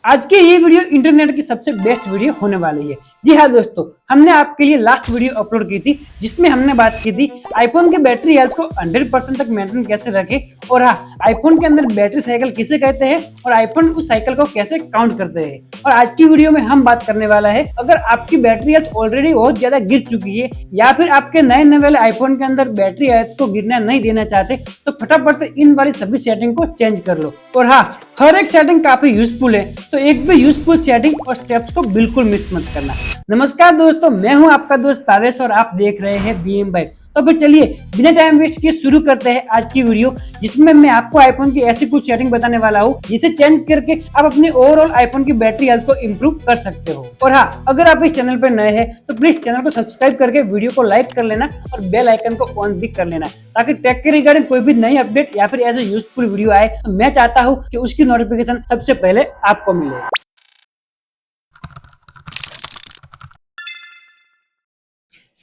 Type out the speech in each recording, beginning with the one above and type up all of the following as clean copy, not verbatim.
आज की ये वीडियो इंटरनेट की सबसे बेस्ट वीडियो होने वाली है। जी हाँ दोस्तों, हमने आपके लिए लास्ट वीडियो अपलोड की थी जिसमें हमने बात की थी आईफोन के बैटरी हेल्थ को 100% तक मेंटेन कैसे रखें, और हाँ, आईफोन के अंदर बैटरी साइकिल किसे कहते हैं और आईफोन उस साइकिल को कैसे काउंट करते हैं। और आज की वीडियो में हम बात करने वाला है, अगर आपकी बैटरी हेल्थ ऑलरेडी बहुत ज्यादा गिर चुकी है या फिर आपके नए वाले आईफोन के अंदर बैटरी हेल्थ को गिरना नहीं देना चाहते, तो फटाफट इन वाली सभी सेटिंग को चेंज कर लो। और हाँ, हर एक सेटिंग काफी यूजफुल है, तो एक भी यूजफुल सेटिंग और स्टेप्स को बिल्कुल मिस मत करना। नमस्कार दोस्तों, मैं हूं आपका दोस्त तावेश और आप देख रहे हैं बीएम बाइक। तो फिर चलिए बिना टाइम वेस्ट किए शुरू करते हैं आज की वीडियो, जिसमें मैं आपको आईफोन की ऐसी कुछ सेटिंग बताने वाला हूं जिसे चेंज करके आप अपने ओवरऑल आईफोन की बैटरी हेल्थ को इम्प्रूव कर सकते हो। और हाँ, अगर आप इस चैनल पर नए हैं तो प्लीज चैनल को सब्सक्राइब करके वीडियो को लाइक कर लेना और बेल आइकन को ऑन भी कर लेना, ताकि टेक के रिगार्डिंग कोई भी नई अपडेट या फिर ऐसे यूजफुल वीडियो आए तो मैं चाहता हूँ कि उसकी नोटिफिकेशन सबसे पहले आपको मिले।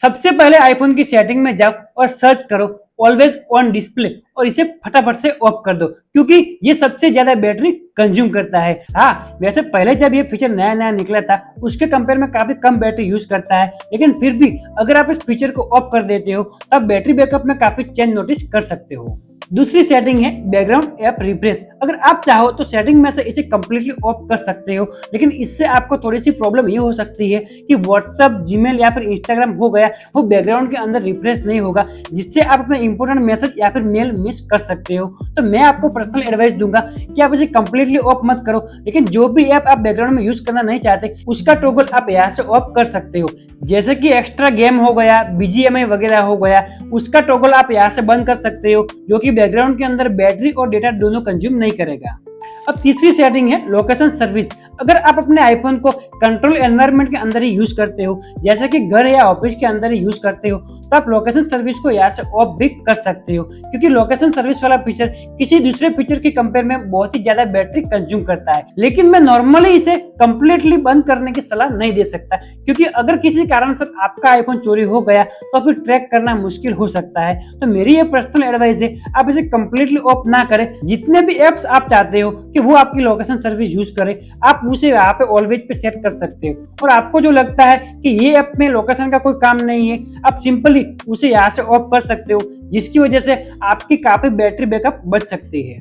सबसे पहले आईफोन की सेटिंग में जाओ और सर्च करो ऑलवेज ऑन डिस्प्ले और इसे फटाफट से ऑफ कर दो, क्योंकि ये सबसे ज्यादा बैटरी कंज्यूम करता है। हाँ, वैसे पहले जब ये फीचर नया निकला था उसके कंपेयर में काफी कम बैटरी यूज करता है, लेकिन फिर भी अगर आप इस फीचर को ऑफ कर देते हो तब बैटरी बैकअप में काफी चेंज नोटिस कर सकते हो। दूसरी सेटिंग है बैकग्राउंड ऐप रिफ्रेश। अगर आप चाहो तो सेटिंग में से इसे कम्प्लीटली ऑफ कर सकते हो, लेकिन इससे आपको थोड़ी सी प्रॉब्लम ये हो सकती है कि व्हाट्सएप, जीमेल या फिर इंस्टाग्राम हो गया वो बैकग्राउंड के अंदर रिफ्रेश नहीं होगा, जिससे आप अपने इंपॉर्टेंट मैसेज या फिर मेल मिस कर सकते हो। तो मैं आपको पर्सनल एडवाइस दूंगा कि आप इसे कम्प्लीटली ऑफ मत करो, लेकिन जो भी ऐप आप बैकग्राउंड में यूज करना नहीं चाहते उसका टॉगल आप यहाँ से ऑफ कर सकते हो। जैसे कि एक्स्ट्रा गेम हो गया, बीजीएमआई वगैरह हो गया, उसका टॉगल आप यहाँ से बंद कर सकते हो, जो कि बैकग्राउंड के अंदर बैटरी और डेटा दोनों कंज्यूम नहीं करेगा। अब तीसरी सेटिंग है लोकेशन सर्विस। अगर आप अपने आईफोन को कंट्रोल एनवायरनमेंट के अंदर ही यूज करते हो, जैसे कि घर या ऑफिस के अंदर ही यूज करते हो, तो आप लोकेशन सर्विस को यहाँ से ऑफ भी कर सकते हो, क्योंकि लोकेशन सर्विस वाला फीचर किसी दूसरे फीचर के कंपेयर में बहुत ही ज्यादा बैटरी कंज्यूम करता है। लेकिन मैं नॉर्मली इसे कंप्लीटली बंद करने की सलाह नहीं दे सकता, क्योंकि अगर किसी कारण से आपका आईफोन चोरी हो गया तो फिर ट्रैक करना मुश्किल हो सकता है। तो मेरी ये पर्सनल एडवाइस है, आप इसे कंप्लीटली ऑफ ना करें। जितने भी एप्स आप चाहते हो कि वो आपकी लोकेशन सर्विस यूज करे, आप उसे यहाँ पे ऑलवेज पे सेट कर सकते हो। और आपको जो लगता है कि ये ऐप में लोकेशन का कोई काम नहीं है, आप सिंपली उसे यहाँ से ऑफ कर सकते हो, जिसकी वजह से आपकी काफी बैटरी बैकअप बच सकती है।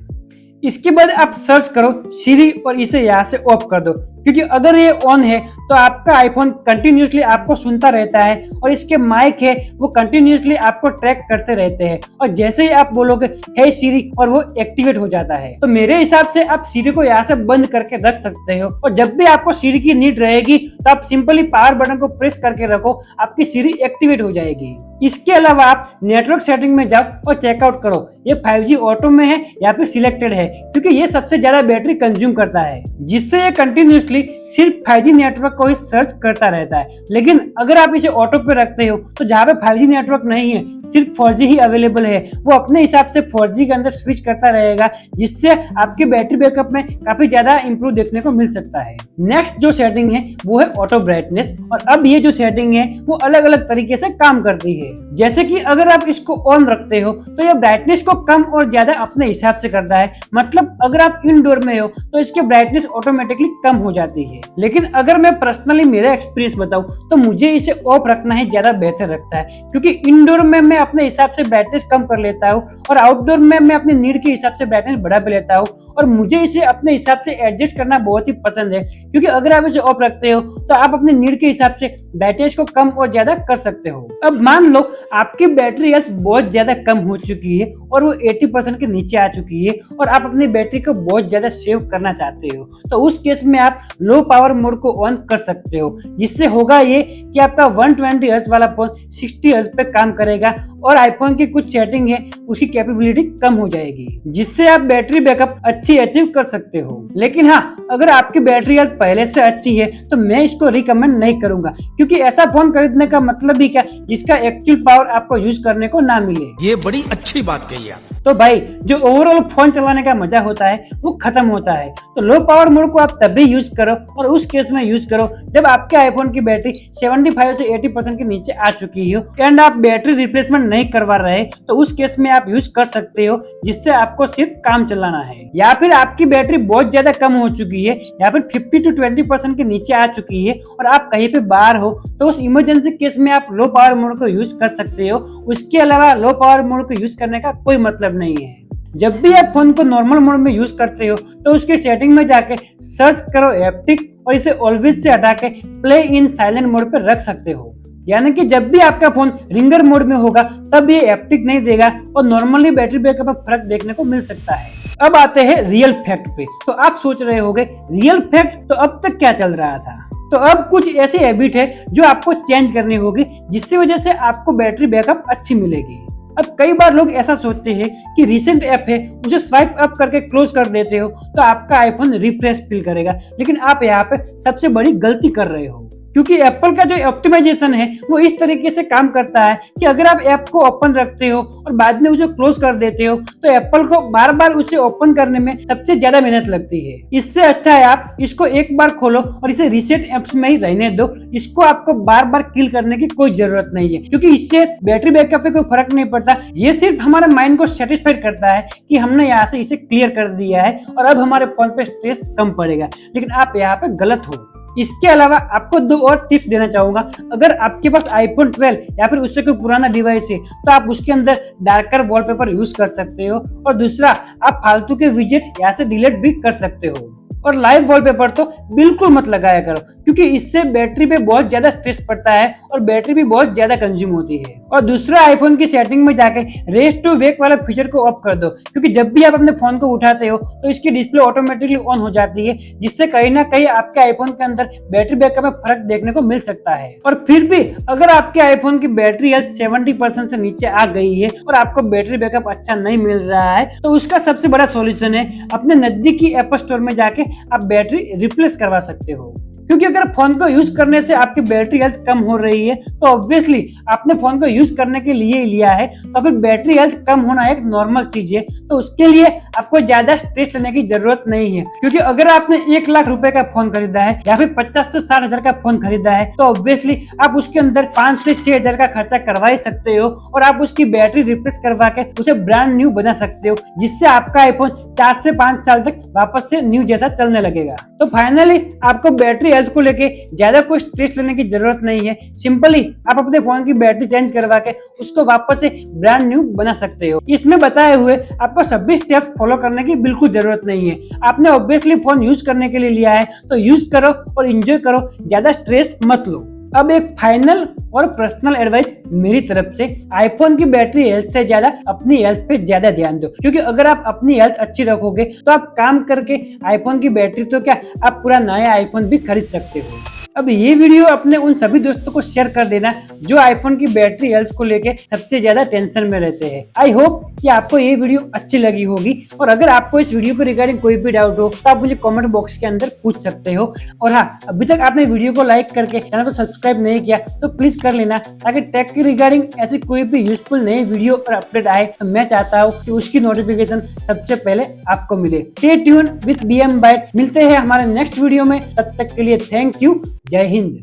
इसके बाद आप सर्च करो सिरी और इसे यहाँ से ऑफ कर दो, क्योंकि अगर ये ऑन है तो आपका आईफोन कंटिन्यूसली आपको सुनता रहता है और इसके माइक है वो कंटिन्यूसली आपको ट्रैक करते रहते हैं, और जैसे ही आप बोलोगे हे सिरी और वो एक्टिवेट हो जाता है। तो मेरे हिसाब से आप सिरी को यहाँ से बंद करके रख सकते हो, और जब भी आपको सिरी की नीड रहेगी तो आप सिंपली पावर बटन को प्रेस करके रखो, आपकी सिरी एक्टिवेट हो जाएगी। इसके अलावा आप नेटवर्क सेटिंग में जाओ और चेकआउट करो ये 5G ऑटो में है या फिर सिलेक्टेड है, क्योंकि ये सबसे ज्यादा बैटरी कंज्यूम करता है, जिससे ये कंटिन्यूसली सिर्फ 5G नेटवर्क को ही सर्च करता रहता है। लेकिन अगर आप इसे ऑटो पे रखते हो तो जहाँ पे 5G नेटवर्क नहीं है, सिर्फ 4G ही अवेलेबल है, वो अपने हिसाब से 4G के अंदर स्विच करता रहेगा, जिससे आपके बैटरी बैकअप में काफी ज्यादा इंप्रूव देखने को मिल सकता है। नेक्स्ट जो सेटिंग है वो है ऑटो ब्राइटनेस, और अब ये जो सेटिंग है वो अलग अलग तरीके से काम करती है। जैसे कि अगर आप इसको ऑन रखते हो तो ये ब्राइटनेस को कम और ज्यादा अपने हिसाब से करता है, मतलब अगर आप इंडोर में हो तो इसकी ब्राइटनेस ऑटोमेटिकली कम हो जाती है। लेकिन अगर मैं पर्सनली मेरा एक्सपीरियंस बताऊं तो मुझे इसे ऑफ रखना ही ज्यादा बेहतर लगता है, क्योंकि इंडोर में मैं अपने हिसाब से ब्राइटनेस कम कर लेता हूँ और आउटडोर में मैं अपनी नीड के हिसाब से ब्राइटनेस बढ़ा भी लेता हूँ, और मुझे इसे अपने हिसाब से एडजस्ट करना बहुत ही पसंद है। क्योंकि अगर आप इसे ऑफ रखते हो तो आप अपनी नीड के हिसाब से ब्राइटनेस को कम और ज्यादा कर सकते हो। अब मान लो आपकी बैटरी हेल्थ बहुत ज्यादा कम हो चुकी है और वो 80% के नीचे आ चुकी है, और आप अपनी बैटरी को बहुत ज्यादा सेव करना चाहते हो, तो उस केस में आप लो पावर मोड को ऑन कर सकते हो, जिससे होगा ये कि आपका 120 हर्ट्ज वाला फोन 60 हर्ट्ज पे काम करेगा, और आईफोन की कुछ सेटिंग है उसकी कैपेबिलिटी कम हो जाएगी, जिससे आप बैटरी बैकअप अच्छी अचीव कर सकते हो। लेकिन हाँ, अगर आपकी बैटरी हेल्थ पहले से अच्छी है तो मैं इसको रिकमेंड नहीं करूंगा, क्योंकि ऐसा फोन खरीदने का मतलब ही क्या जिसका एक्चुअल पावर आपको यूज करने को ना मिले। ये बड़ी अच्छी बात कही आप। तो भाई, जो ओवरऑल फोन चलाने का मजा होता है वो खत्म होता है। तो लो पावर मोड को आप तभी यूज करो और उस केस में यूज करो जब आपके आईफोन की बैटरी 75 से 80% के नीचे आ चुकी हो एंड आप बैटरी रिप्लेसमेंट नहीं करवा रहे तो उस केस में आप यूज कर सकते हो, जिससे आपको सिर्फ काम चलाना है। या फिर आपकी बैटरी बहुत ज्यादा कम हो चुकी है या फिर 50 to 20% के नीचे आ चुकी है और आप कहीं पे बाहर हो, तो उस इमरजेंसी केस में आप लो पावर मोड को यूज कर सकते हो। उसके अलावा लो पावर मोड को यूज करने का कोई मतलब नहीं है। जब भी आप फोन को नॉर्मल मोड में यूज करते हो तो उसकी सेटिंग में जाके सर्च करो हैप्टिक और इसे ऑलवेज से हटा के प्ले इन साइलेंट मोड पे रख सकते हो। यानी कि जब भी आपका फोन रिंगर मोड में होगा तब ये हैप्टिक नहीं देगा और नॉर्मली बैटरी बैकअप में फर्क देखने को मिल सकता है। अब आते हैं रियल फैक्ट पे। तो आप सोच रहे होंगे रियल फैक्ट, तो अब तक क्या चल रहा था? तो अब कुछ ऐसी हैबिट है जो आपको चेंज करनी होगी, जिसकी वजह से आपको बैटरी बैकअप अच्छी मिलेगी। अब कई बार लोग ऐसा सोचते हैं कि रिसेंट ऐप है उसे स्वाइप अप करके क्लोज कर देते हो तो आपका आईफोन रिफ्रेश फील करेगा, लेकिन आप यहाँ पे सबसे बड़ी गलती कर रहे हो। क्योंकि एप्पल का जो ऑप्टिमाइजेशन है वो इस तरीके से काम करता है कि अगर आप ऐप को ओपन रखते हो और बाद में उसे क्लोज कर देते हो तो एप्पल को बार बार उसे ओपन करने में सबसे ज्यादा मेहनत लगती है। इससे अच्छा है आप इसको एक बार खोलो और इसे रिसेट एप्स में ही रहने दो। इसको आपको बार बार किल करने की कोई जरूरत नहीं है, क्योंकि इससे बैटरी बैकअप पे कोई फर्क नहीं पड़ता। ये सिर्फ हमारे माइंड को सेटिस्फाइड करता है कि हमने यहाँ से इसे क्लियर कर दिया है और अब हमारे फोन पे स्ट्रेस कम पड़ेगा, लेकिन आप यहाँ पे गलत हो। इसके अलावा आपको दो और टिप्स देना चाहूंगा। अगर आपके पास आईफोन 12 या फिर उससे कोई पुराना डिवाइस है तो आप उसके अंदर डार्कर वॉलपेपर यूज कर सकते हो, और दूसरा आप फालतू के विजेट यहाँ से डिलीट भी कर सकते हो। और लाइव वॉलपेपर तो बिल्कुल मत लगाया करो, क्योंकि इससे बैटरी पे बहुत ज्यादा स्ट्रेस पड़ता है और बैटरी भी बहुत ज्यादा कंज्यूम होती है। और दूसरा, आईफोन की सेटिंग में जाके रेस टू वेक वाला फीचर को ऑफ कर दो, क्योंकि जब भी आप अपने फोन को उठाते हो तो इसकी डिस्प्ले ऑटोमेटिकली ऑन हो जाती है, जिससे कहीं ना कहीं आपके आईफोन के अंदर बैटरी बैकअप में फर्क देखने को मिल सकता है। और फिर भी अगर आपके आईफोन की बैटरी हेल्थ 70% से नीचे आ गई है और आपको बैटरी बैकअप अच्छा नहीं मिल रहा है, तो उसका सबसे बड़ा सॉल्यूशन है अपने नजदीकी एप्पल स्टोर में जाके आप बैटरी रिप्लेस करवा सकते हो। क्योंकि अगर फोन को यूज करने से आपकी बैटरी हेल्थ कम हो रही है तो ऑब्वियसली आपने फोन को यूज करने के लिए ही लिया है, तो फिर बैटरी हेल्थ कम होना एक नॉर्मल चीज है। तो उसके लिए आपको ज्यादा स्ट्रेस लेने की जरूरत नहीं है, क्योंकि अगर आपने 1 लाख रुपए का फोन खरीदा है या फिर 50 से 60 हजार का फोन खरीदा है तो ऑब्वियसली आप उसके अंदर 5 से 6 हजार का खर्चा करवा ही सकते हो और आप उसकी बैटरी रिप्लेस करवा के उसे ब्रांड न्यू बना सकते हो, जिससे आपका आईफोन 4 से 5 साल तक वापस से न्यू जैसा चलने लगेगा। तो फाइनली आपको बैटरी हेल्थ को लेके ज्यादा कोई स्ट्रेस लेने की जरूरत नहीं है। सिंपली आप अपने फोन की बैटरी चेंज करवा के उसको वापस से ब्रांड न्यू बना सकते हो। इसमें बताए हुए आपको सभी स्टेप्स फॉलो करने की बिल्कुल जरूरत नहीं है। आपने ऑब्वियसली फोन यूज करने के लिए लिया है तो यूज करो और एंजॉय करो, ज्यादा स्ट्रेस मत लो। अब एक फाइनल और पर्सनल एडवाइस मेरी तरफ से, आईफोन की बैटरी हेल्थ से ज्यादा अपनी हेल्थ पे ज्यादा ध्यान दो, क्योंकि अगर आप अपनी हेल्थ अच्छी रखोगे तो आप काम करके आईफोन की बैटरी तो क्या, आप पूरा नया आईफोन भी खरीद सकते हो। अब ये वीडियो अपने उन सभी दोस्तों को शेयर कर देना जो आईफोन की बैटरी हेल्थ को लेके सबसे ज्यादा टेंशन में रहते हैं। आई होप कि आपको ये वीडियो अच्छी लगी होगी, और अगर आपको इस वीडियो को रिगार्डिंग कोई भी डाउट हो तो आप मुझे कमेंट बॉक्स के अंदर पूछ सकते हो। और हाँ, अभी तक आपने वीडियो को लाइक करके चैनल को सब्सक्राइब नहीं किया तो प्लीज कर लेना, ताकि टेक के रिगार्डिंग ऐसी कोई भी यूजफुल नई वीडियो और अपडेट आए तो मैं चाहता हूँ कि उसकी नोटिफिकेशन सबसे पहले आपको मिले। Stay tune with BM Byte. मिलते हैं हमारे नेक्स्ट वीडियो में, तब तक के लिए थैंक यू। जय हिंद।